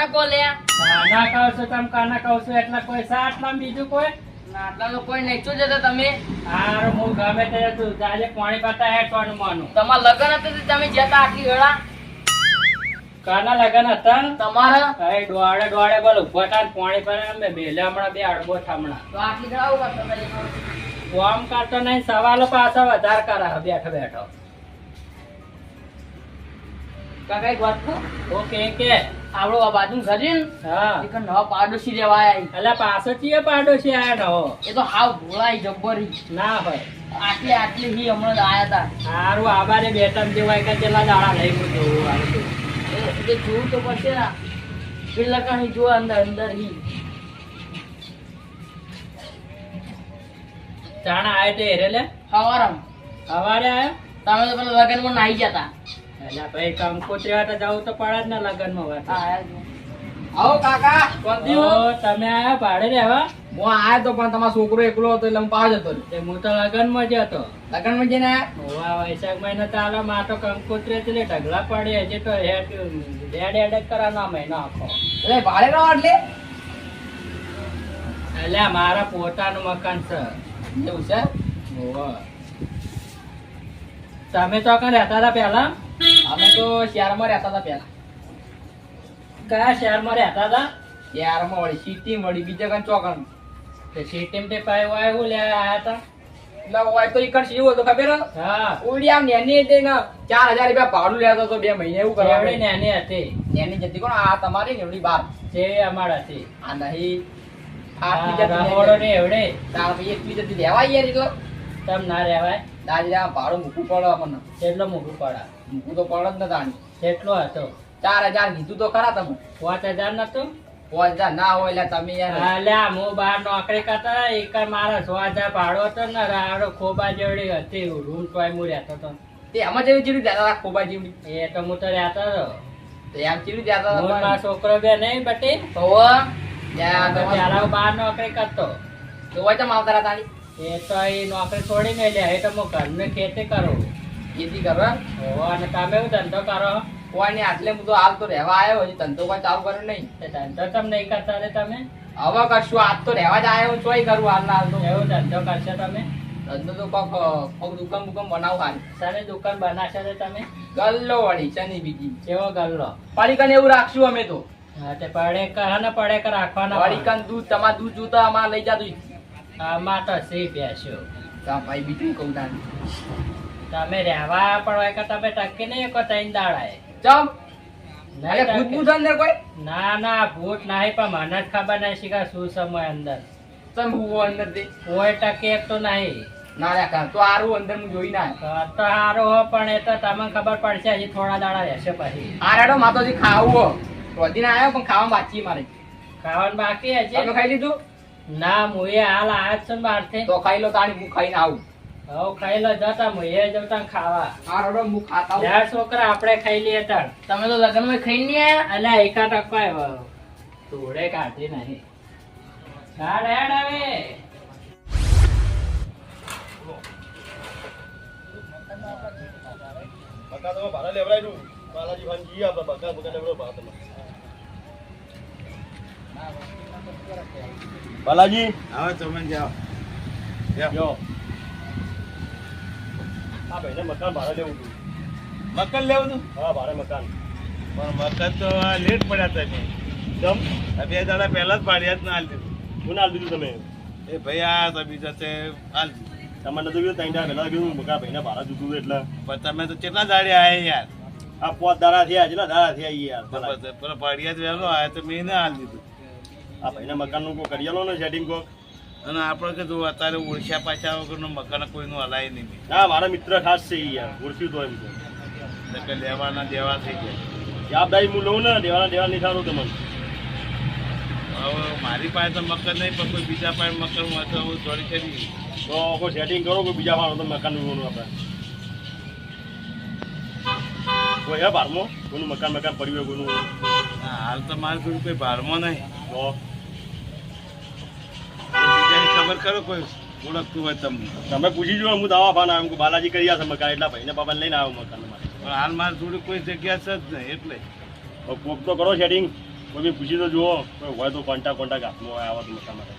કાને કો લે કાના કહો છો તમે કાના કહો છો એટલા કોઈ સાથ નામ બીજું કોઈ આટલા તો કોઈ નહીં જતા તમે હારું હું ગમે તે તું આજે પાણી પાતા હે કોણ માનું તમારા લગન હતા તે તમે જતા આટલી વેળા કાના લગન હતા તમારા હવે ડોળે ડોળે બોલ ઉભો થાય ને પાણી પર અમે બેલે હમણાં બે અડબો થામણા તો આટલી વેળા ઉભા તમે કોમ કરતો નહીં સવાલો પાછા વધારે કરે બેઠો બેઠો કાકા એક વાત કહું ઓકે કે આપણો આ બાજુ ઘર છે ને હા એક નવા પાડોશી રહેવા આયા એટલે પાછો ચીએ પાડોશી આયા નવો એ તો હાવ ભોળાઈ જબ્બરી ના હોય આટલી હી હમણાં જ આયા હતા સારું આબારે બે ત્રણ જેવાય કે પેલા દાડા લઈ હું જોવું આવ્યું એ જોવું તો પડશે ને પેલા કણી જો અંદર અંદર હી ચાણા આય તે હેરે લે સવારમ સવારે આયો તમે તો પેલા લગનમાં નાહી જતા એટલે ભાઈ કંકોત્રી હાટે જવું તો પડે જ ને લગનમાં વાત આવો કાકા તમે આયા ભાડે રહેવા હું આયો તો પણ તમારો છોકરો એકલો હતો એટલે હું પાછો જતો તે હું તો લગનમાં જ હતો લગનમાં જઈને હોવા વૈશાખ મહિનો ચાલે માં તો કંકોત્રી એટલે ઢગલા પડે હજી તો ડેડ એડ કરવાનો મહિનો આખો એટલે ભાડે રહો એટલે એટલે મારા પોતાનું મકાન છે એવું છે હોવા તમે તો કઈ રહેતા હતા પેલા અમે તો શહેરમાં રહેતા હતા પેલા કયા શહેરમાં રહેતા હતા શહેરમાં વળી સિટી વળી બીજા કઈ ચોકણ તે સિટીમ તે પાય વાય હું લે આયા હતા એટલે હોય તો ઈકણ શું હતું ખબર હા ઉડી આમ નેની હતી ને 4000 રૂપિયા ભાડું લેતો તો 2 મહિને એવું કરવા એવડી નાની હતી નેની જતી કોણ આ તમારી ને એવડી 12 જે અમાર હતી આ નહીં રહોડો આટલી ને એવડે તાર પછી એકલી જતી લેવાય યાર એટલો તમ ના રહેવાય દાદી આ ભાડું મૂકવું પડે આપણને કેટલો મોટું પડા મૂકવું તો પડે જ ને તાણી કેટલો હતો 4000 કીધું તો ખરા તમે 5000 નતું 5000 ના હોય એટલે તમે યાર અલ્યા હું બહાર નોકરી કરતા એક મારા 6000 ભાડો હતો ને રાડો ખોબા જેવડી હતી રૂમ ટોય હું રહેતો હતો તે આમાં જેવી ચીડી દેતા હતા ખોબા જેવડી એ તો હું તો રહેતો હતો તો એમ ચીડી દેતા હું હતા મારો છોકરો બે નહીં બટી તો યાર તો પેલા હું બહાર નોકરી કરતો તો હોય તો આવતા હતા તાણી એ તો એ નોકરી છોડીને લે એ તો હું ઘરની ખેતી કરું ખેતી કરવા અને તમે એવું ધંધો કરો કોઈ નહીં આટલે હું તો હાલ તો રહેવા આવ્યો હજી ધંધો કોઈ ચાલુ કર્યો નહીં તે ધંધો તમ નહીં કરતા રે તમે હવે કરશું આજ તો રહેવા જ આવ્યો હું ચોય કરું હાલ હાલ તો એવો ધંધો કરશો તમે ધંધો તો કોક દુકાન બુકાન બનાવું હાલ સારી દુકાન બનાવશો રે તમે ગલ્લો વળી શની બીજી કેવો ગલ્લો પાલિકાને એવું રાખશું અમે તો હા તે પડે કે રાખવાના પાલિકાન દૂધ તમારે દૂધ જોતા અમારે લઈ જાતું આમાં તો સી બેસ્યો તા ભાઈ બીજું કહું તાને તમે રહેવા પણ હોય કે તમે ટકી નહીં કો તૈન દાડાએ ચમ નહીં અરે ભૂત ટકે. ભૂત અંદર કોઈ ના ના ભૂત નહીં પણ મને જ ખબર નહીં શીખા શું સમય અંદર ચમ હું અંદર દે કોઈ ટકે એક તો નહીં ના રે તો આરું અંદર હું જોઈ ના તો સારું હો પણ એ તો તમને ખબર પડશે હજી થોડા દાડા રહેશે પછી આ રેડો માતાજી ખાવું હો રોધી ના આવ્યો પણ ખાવા બાકી મારે ખાવાનું બાકી તમે હજી ખાઈ લીધું ના મુએ હાલ આયા જ છે ને બહારથી તો ખાઈ લો તાણી હું ખાઈને આવું હવે ખાઈ લો જતા મુએ જતા ખાવા આ રેડો હું ખાતા આવું યાર છોકરા આપણે ખાઈ લઈએ તાણ તમે તો લગ્નમાં ખાઈ નહીં આયા અલ્યા એકા ટકવાય ધૂળે કાઢી નહીં કાઢ હેડ હવે બકા તમે ભાડા લેવડાવ્યું બાલાજી ભાનજી આપણે બકા બકા લેવડો ભાડા તમે બાલાજી હવે તમે જાઓ જો આ ભાઈને મકાન ભાડા લેવું હતું મકાન લેવું તું હા ભાડે મકાન પણ મકાન તો આ લેટ પડ્યા તમે જમ આ 2 દાડા પહેલા જ પાડ્યા જ ના હાલ દીધું હું ના દીધું તમે એ ભાઈ આ તો બીજા તે હાલ દીધું તમારે નતું કીધું ત્રણ દાડા પહેલા કીધું મકાન ભાઈને ભાડા જુતું એટલે પણ તમે તો કેટલા દાડે આયા યાર આ 5 દાડા થયા કેટલા દાડા થયા ઈ યાર તો પછી પેલો પાડ્યા જ વહેલો આયા તો મેં ના હાલ દીધું આ ભાઈને મકાનનું કોઈ કરી આલો ને સેટિંગ કોક અને આપણે કીધું અત્યારે ઓળખ્યા પાછા વગરનું મકાન કોઈનું હલાય નહીં ના મારા મિત્ર ખાસ છે ઈ યાર ઓળખ્યું તો એમ તો એટલે કે લેવાના દેવા થઈ ગયા જવાબદારી હું લઉં ને દેવાના નહીં સારું તમને હવે મારી પાસે તો મકાન નહીં પણ કોઈ બીજા પાસે મકાન હોય તો હું થોડી કરી તો કોઈ સેટિંગ કરો કોઈ બીજા માણસો મકાનનું જોવાનું આપણે કોઈ હે બારમાં કોઈનું મકાન પડ્યું હોય કોઈનું હાલ તો મારે કોઈ ભારમાં નહીં તો બીજાની ખબર કરો કોઈ ઓળખતું હોય તમને તમે પૂછી જો હું દવા ભાન આવ્યો બાલાજી કરી છે મકાન એટલા ભાઈને બાબાને લઈને આવ્યો મકાન મારે પણ હાલ મારે થોડી કોઈ જગ્યા છે જ નહીં એટલે કોક તો કરો સેટિંગ કોઈ પૂછી તો જુઓ કોઈ હોય તો કોન્ટાક્ટ હાથમાં હોય આવા તો મકાન માટે.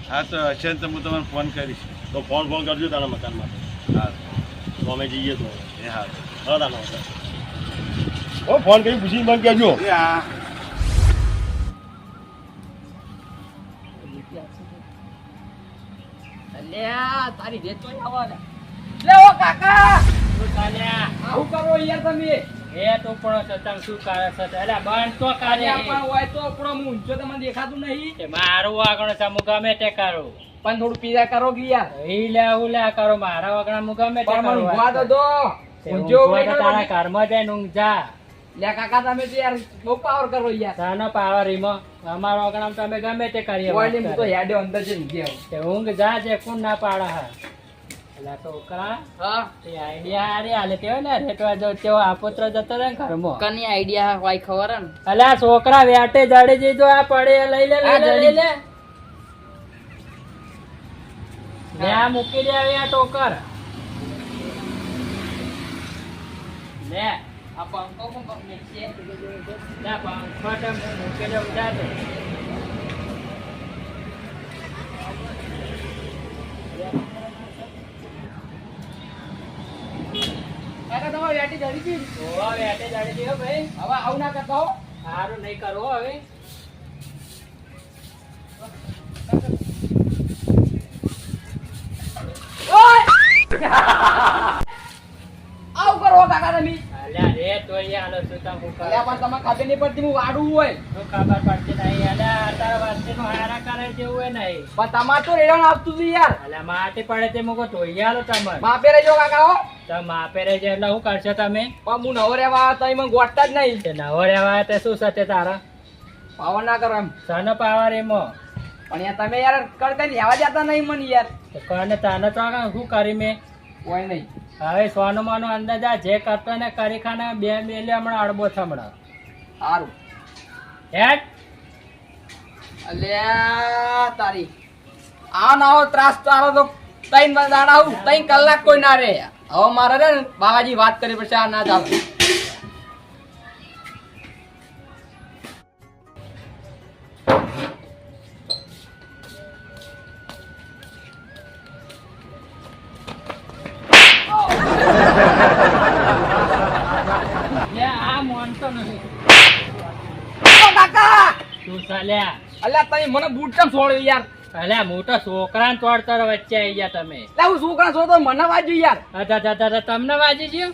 હા તો હશે ને તો હું તમને ફોન કરીશ. તો ફોન કરજો તારા મકાન માટે. હા તો અમે જઈએ તો એ હા હા તાનો ફોન કરી પૂછી મને કહેજો. એ હા અલ્યા તારી રેત તો આવવાના લે ઓ કાકા શું ચાલ્યા આવું કરો યાર તમે એ તો પણ સતંગ શું કરે છે અલ્યા બંધ તો કરે પણ હોય તો આપણો ઊંચો તમને દેખાતું નહીં તે મારું આગળ છે હું ગમે તે કરું પણ થોડું પીઝા કરો કે યાર ઈ લે હું લે કરો મારા આગળ હું ગમે તે કરું ઊંઘવા તો દો ઊંચો તારા ઘરમાં જઈને ઊંઘ જા લે કાકા તમે તો યાર બહુ પાવર કરો યાર તાનો પાવર ઈમાં અમારો આગળ તમે ગમે તે કરીએ ઓય હું તો હેડે અંદર જઈને ગયા તે ઊંઘ જા જે કોણ ના પાડા હા એલા છોકરા હા એ આઈડિયા હારી આલે તેવો ને રેટવા જો તેવો આપોત્ર જતો રે ઘરમાં કની આઈડિયા હોય ખબર ને અલા છોકરા વેટે જડે જઈજો આ પડે લઈ લે લઈ લે લે આ મૂકી દે હવે આ ટોકર લે આ પંખો પણ મેચે લે પંખો તો મૂકી દે ઉડા દે કાકા તમારે વેટી જડી ગઈ ઓ વેટે જડી ગઈ હો ભાઈ હવે આવું ના કરતો સારું નહીં કરવો હવે આવ કરો કાકા તમે અલ્યા રે તો યાર આલો સુતા મુકા અલ્યા પણ તમે ખાતે નહીં પડતી હું વાડું હોય તો ખબર પડતી નહીં અલ્યા તારા વાસ્તે નો હારા કરે જેવું હોય નહીં પણ તમાર તો રેડણ આપતું હતું યાર અલ્યા માટી પડે તે મુકો તો યાર તમે માપે રહેજો કાકા હો તો માપે રહેજો એટલે શું કરશો તમે પણ હું નવો રહેવા તો મને ગોટતા જ નહીં તે નવો રહેવા તે શું સતે તારા પાવર ના કરો એમ સનો પાવર એમો પણ યાર તમે યાર કરતા લેવા જતા નહીં મને યાર તો કને તાને તો શું કરી મેં કોઈ નહીં હવે સોનું માનું અંદાજ આ જે કરતો ને કરી ખાને બે મેલે હમણાં અડબો થમણા સારું હેડ અલ્યા તારી આ ના આવો ત્રાસ તારો તો 3 દાડા આવું 3 કલાક કોઈ ના રે હવે મારે રે બાબાજી વાત કરી પછી આ ના ચાલે અલ્યા તમે મને બૂટ કેમ છોડ્યો યાર અલ્યા મોટા છોકરાને તોડતર વચ્ચે આવી ગયા તમે લે હું છોકરા છોડતો મને વાજ્યું યાર અચ્છા તમને વાજી ગયો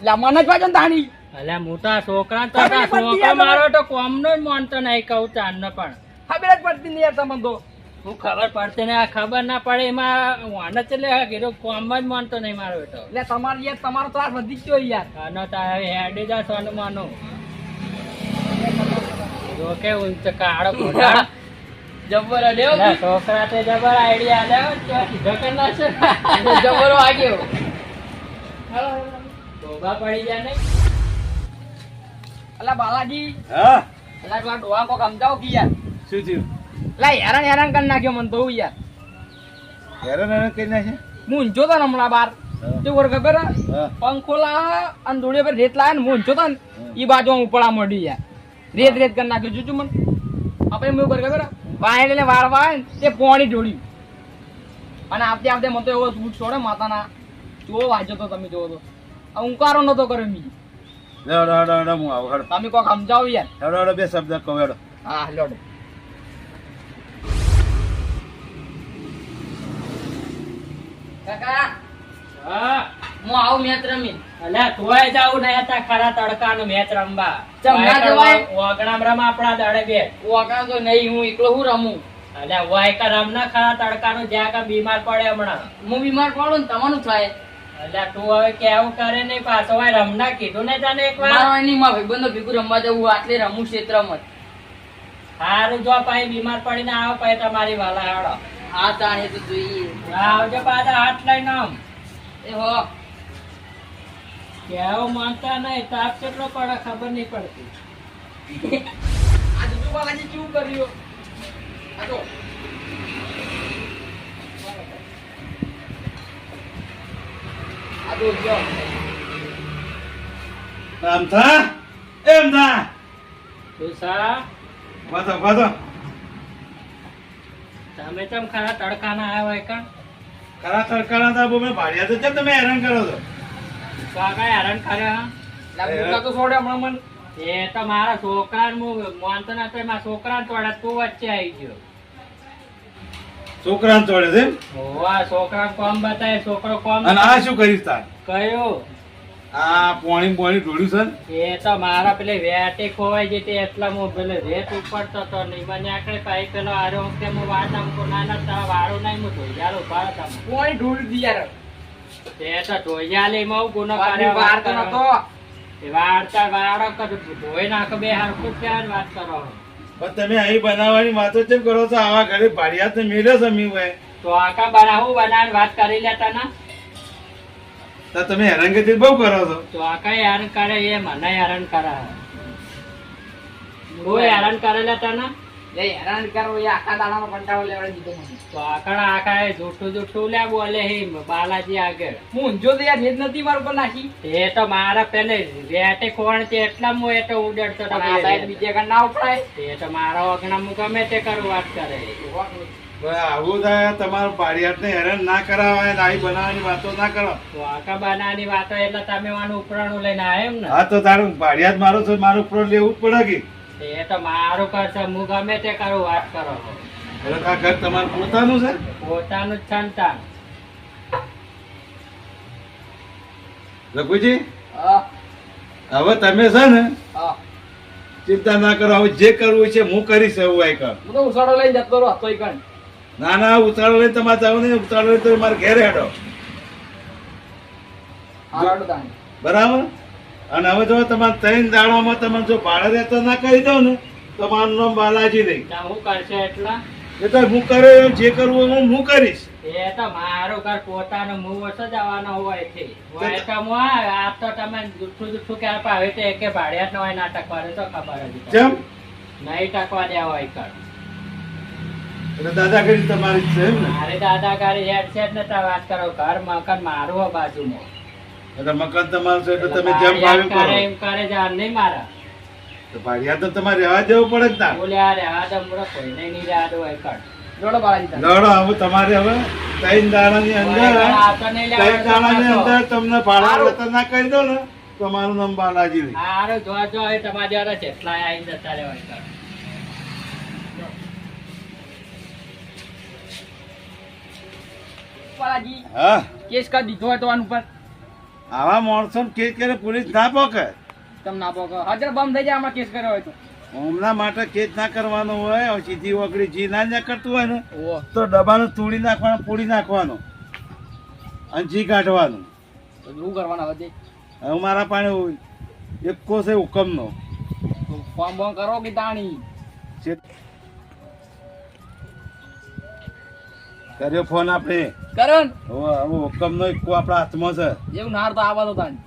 લે મને જ વાજો ને તાણી અલ્યા મોટા છોકરાને તોડતા છોકરા મારો તો કોમનો જ માનતો નહીં કહું તાનને પણ ખબર જ પડતી નહીં યાર તમને તો હું ખબર પડતી ને આ ખબર ના પડે એમાં વાન જ એટલે કીધું કોમ જ માનતો નહીં મારો બેટો એટલે તમારો યાર તમારો ત્રાસ વધી ગયો યાર આનો તારે હેડે જા સોનું માનું જો કે ઊંચ કાળો ફોટા જબર અડ્યો છોકરા તે જબર આઈડિયા આલ્યો તો કીધો કે ના છે જબર વાગ્યો તોબા પડી ગયા ને અલા બાલાજી હા અલા પેલા ડોહા કો સમજાવો કે યાર શું થયું લા હેરાન કરી નાખ્યો મને તો યાર હેરાન કરી નાખે હું ઊંચો તો ને હમણાં બાર તે ઓર ખબર પંખો લા અને દોડે પર રેત લાયા ને હું ઊંચો તો ને ઈ બાજુ ઉપડા મળી યાર રેત કરી નાખ્યું જોજો મને આપણે મેં ઉપર ખબર વાય એટલે વાળવા તે પોણી ઢોળ્યું અને આવતે મને તો એવો બૂટ છોડે માતાના જોવો વાંચો તો તમે જોવો તો ઉંકારો નતો કર્યો મી હું આવું હેડો તમે કોક સમજાવો યાર હેડો બે શબ્દ કહો હેડો હા લોડો કાકા હા હું આવું મેચ રમી અલ્યા તોય જાવું ને હતા ખરા તડકાનું મેચ રમવા ચમના જવાય ઓગણામ રમ આપણા દડે બે ઓગણા તો નહીં હું એકલો હું રમું અલ્યા વાય કા રમના ખરા તડકાનું જ્યાં કા બીમાર પડે હમણાં હું બીમાર પડું ને તમારું થાય અલ્યા તું હવે કેવું કરે નહીં પાછો વાય રમના કીધું ને તને એકવાર મારવા નહીં માં ભાઈબંધો ભેગું રમવા જવું આટલે રમું ક્ષેત્રમાં સારું જો પાછી બીમાર પડીને આવો પછી તમારી વાલા હાડો હા તાણે તો જોઈએ આવજો પાછા હાથ લઈને આમ એ હો કેવું માનતા નહીં તાપ કેટલો પડે ખબર નહીં પડતી આ દુદુ બાલાજી શું કર્યું આ જો આ દો જો એમ થા સુસા વાતો તમે કેમ ખરા તડકાના આવ્યા હોય કાં ખરા તડકાના હતા બહુ મેં ભાડિયા તો કેમ તમે હેરાન કરો છો તો આ કાંઈ હેરાન કર્યા તો છોડે હમણાં મને એ તો મારા છોકરાને હું માનતો નતો મારા છોકરાને તોડ્યા તું વચ્ચે આવી ગયો છોકરાને તોડે છે એમ? હોવા છોકરા કોમ બતાવે છોકરો કોમ અને આ શું કરીશ તાર કયો આ પોણી ઢોળ્યું છે એ તો મારા પેલે વેટે ખોવાઈ જતી એટલા હું પેલે રેત ઉપડતો તો નહીં મને આકડે પાઈ પેલો આરો કે હું વાત આમકો નાના તારા વાળો નહીં હું ધોઈયાલો ઉભા હતા કોઈ ઢોળી દી યાર તે તો ધોઈયાલી માં ગુનો વાતની વાર તો નતો વાળતા વાળો કર ધોઈ નાખો બે હરખું ક્યાં વાત કરો પણ તમે અહીં બનાવવાની વાતો કેમ કરો છો આવા ઘરે ભાડિયાત મેળ્યો છે મી હોય તો આકા બનાવું બનાવીને વાત કરી લેતા ના તો તમે હેરાનગતિ બહુ કરો છો તો આકા હેરાન કરે એ મને હેરાન કરે હું હેરાન કરે લેતા ના એ હેરાન કરો એ આખા દાડાનો કંટાળો લેવડાવી દીધો મને તો આકડા આખા એ જૂઠું લે બોલે હે બાલાજી આગળ હું ઊંઝો તો યાર હેજ નથી મારું પર નાખી એ તો મારા પેલે વેટે ખોણ છે એટલા હું એ તો ઉડડતો તો આ સાઈડ બીજે કણ ના ઉપડાય એ તો મારા વગણા હું ગમે તે કરું વાત કરે હવે આવું થાય તમારું ભાડિયાતને હેરાન ના કરાવાય ને અહીં બનાવવાની વાતો ના કરો તો આકા બનાની વાતો એટલે તમે વાનું ઉપરાણું લઈને આવ્યા એમ ને હા તો તારું ભાડિયાત મારો છે મારું ઉપર લેવું જ પડે કે એ તો મારું કરશે હું ગમે તે કરું વાત કરો એટલે આ ઘર તમારું પોતાનું છે પોતાનું જ સંતાન રઘુજી હા હવે તમે છે ને હા ચિંતા ના કરો હવે જે કરવું છે હું કરીશ એવું આઈ કર હું તો ઉસાડો લઈને જતો રહો તોય કણ ના ના ઉતાળો લઈને તમારે જવું નહીં ઉતાળો લઈને તમે મારે ઘેર હેડો હારાડો તાણ બરાબર અને હવે જો તમારે 3 દાડામાં તમે જો ભાડે રહેતો ના કરી દો ને તો મારું નામ બાલાજી નહીં ત્યાં હું કરશે એટલા એ તો હું કરે જે કરવું હોય હું કરીશ એ તો મારું ઘર પોતાનું હું ઓછો જવાનો હોય છે હોય તો હું આ તો તમે જુઠ્ઠું ક્યાં પાવે તો એકે ભાડિયાત ન હોય નાટક કરે તો ખબર જ કેમ નહીં ટકવા દેવા હોય કર એટલે દાદાગીરી તમારી જ છે એમ ને મારે દાદાગારી હેડસેટ ને તો વાત કરો ઘર મકાન મારું હોય બાજુમાં એટલે મકાન તમારું છે એટલે તમે જેમ ભાવ્યું કરે કરો એમ કરે જાણ નહીં મારા તો ભાડિયા તો તમારે રહેવા દેવું પડે જ ના બોલ્યા રે આ દમરો કોઈને નહીં રહ્યા દો હોય કર જોડો બાલાજી તાણ લડો હવે તમારે હવે 3 દાડાની અંદર 3 દાડાની અંદર તમને ભાડા વેતન ના કરી દો ને તો મારું નામ બાલાજી નહીં હારું જો એ તમારા દ્વારા જેટલા આવીને જતા રહેવાય કર બાલાજી હા કેસ કરી દીધો હોય તો આન ઉપર આવા માણસો કેસ કરે પોલીસ ના પોકે તમ ના પોકો હાજર બંધ થઈ જાય આમાં કેસ કર્યો હોય તો હમણાં માટે કેસ ના કરવાનો હોય સીધી ઓગળી જી ના કરતું હોય ને ઓહો તો ડબ્બાનું તોડી નાખવાનું પૂરી નાખવાનું અને જી કાઢવાનું તો શું કરવાના હવે હવે મારા પાણી એકો છે હુકમનો ફોર્મ બોમ કરો કે તાણી કર્યો ફોન આપણે કરણ હવે હુકમનો એકો આપણા હાથમાં છે એવું નાર તો આવા તો તાણી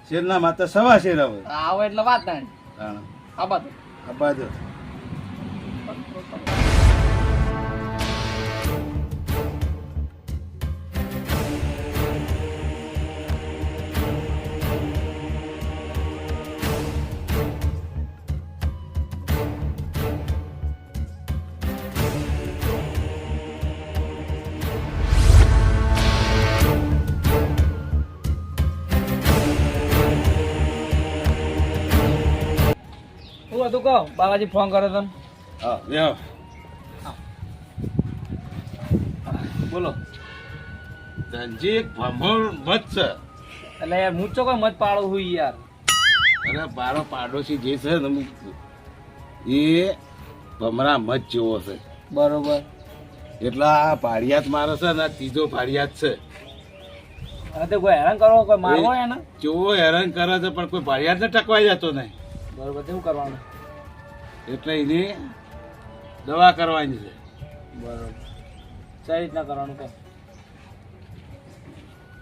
શેરના માતા સવા શેર હવે આવો એટલે વાત તાણી આબા તો આ બાજુ શું હતું કહો બાલાજી ફોન કર્યો તને હા લ્યો બોલો ધનજી એક ભંભોળ મત છે એટલે યાર હું ચોકો મત પાડું છું યાર અરે મારો પાડોશી જે છે ને એ ભમરા મત જેવો છે બરોબર એટલે આ ભાડિયાત મારે છે ને આ ત્રીજો ભાડિયાત છે હવે તો કોઈ હેરાન કરો કોઈ મારવો એને જેવો હેરાન કરે છે પણ કોઈ ભાડિયાત ને ટકવાઈ જતો નહીં બરોબર શું કરવાનું એટલે એની દવા કરવાની છે બરોબર કઈ રીતના કરવાનું કહો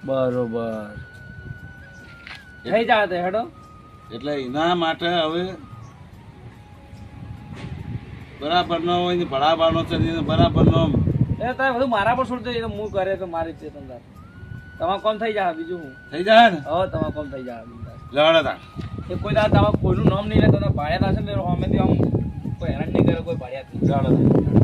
બરોબર થઈ જાય તો હેડો એટલે એના માટે હવે બરાબરનો હોય ને ભડાબાનો છે ને બરાબરનો એ તમે બધું મારા પર છોડી દો હું કરે તો મારી છે તમને તમારે કોમ થઈ જાય બીજું હું થઈ જાય ને હવે તમારે કોમ થઈ જાય લડતા એ કોઈ દાડો તમારે કોઈનું નામ નહીં લે તો ભાડે થશે ને અમે આમ કોઈ હેરાન નહીં કોઈ ભણ્યા જ નહીં. ચાલો.